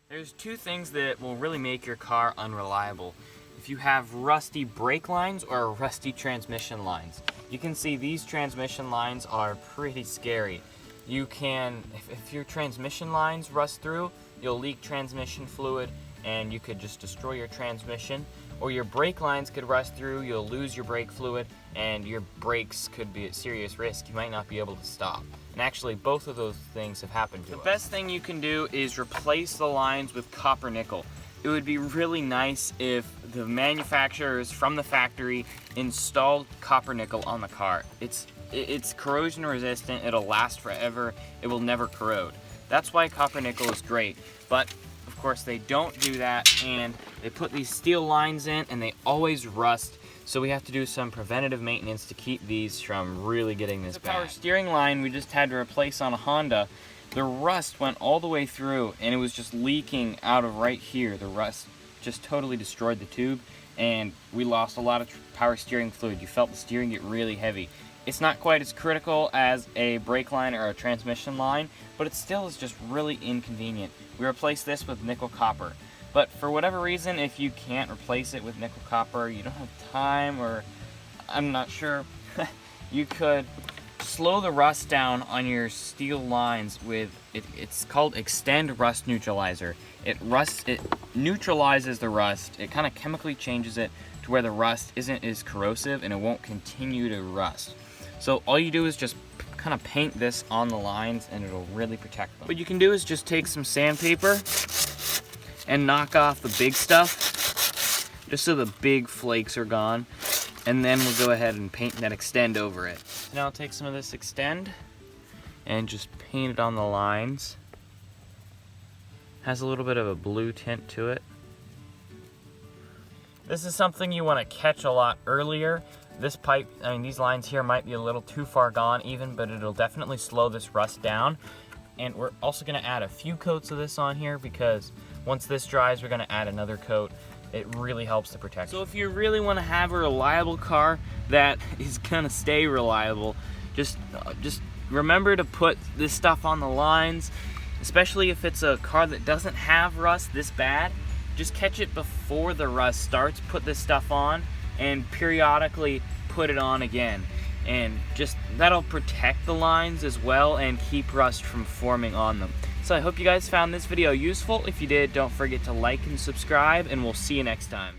There's two things that will really make your car unreliable. If you have rusty brake lines or rusty transmission lines. You can see these transmission lines are pretty scary. You can, if your transmission lines rust through, you'll leak transmission fluid and you could just destroy your transmission. Or your brake lines could rust through, you'll lose your brake fluid, and your brakes could be at serious risk. You might not be able to stop. And actually, both of those things have happened to us. The best thing you can do is replace the lines with copper nickel. It would be really nice if the manufacturers from the factory installed copper nickel on the car. It's corrosion resistant, it'll last forever, it will never corrode. That's why copper nickel is great. But of course they don't do that, and they put these steel lines in and they always rust, so we have to do some preventative maintenance to keep these from really getting this bad. The power steering line we just had to replace on a Honda, the rust went all the way through and it was just leaking out of right here. The rust just totally destroyed the tube and we lost a lot of power steering fluid. You felt the steering get really heavy. It's not quite as critical as a brake line or a transmission line, but it still is just really inconvenient. We replaced this with nickel copper. But for whatever reason, if you can't replace it with nickel copper, you don't have time, or I'm not sure, you could slow the rust down on your steel lines with, it's called Extend Rust Neutralizer. It neutralizes the rust, it kind of chemically changes it to where the rust isn't as corrosive and it won't continue to rust. So all you do is just kind of paint this on the lines and it'll really protect them. What you can do is just take some sandpaper and knock off the big stuff, just so the big flakes are gone. And then we'll go ahead and paint that Extend over it. Now I'll take some of this Extend and just paint it on the lines. Has a little bit of a blue tint to it. This is something you want to catch a lot earlier. This pipe, these lines here might be a little too far gone even, but it'll definitely slow this rust down. And we're also gonna add a few coats of this on here because once this dries, we're gonna add another coat. It really helps to protect. So if you really wanna have a reliable car that is gonna stay reliable, just remember to put this stuff on the lines, especially if it's a car that doesn't have rust this bad. Just catch it before the rust starts, put this stuff on, and periodically put it on again. And just that'll protect the lines as well and keep rust from forming on them. So I hope you guys found this video useful. If you did, don't forget to like and subscribe, and we'll see you next time.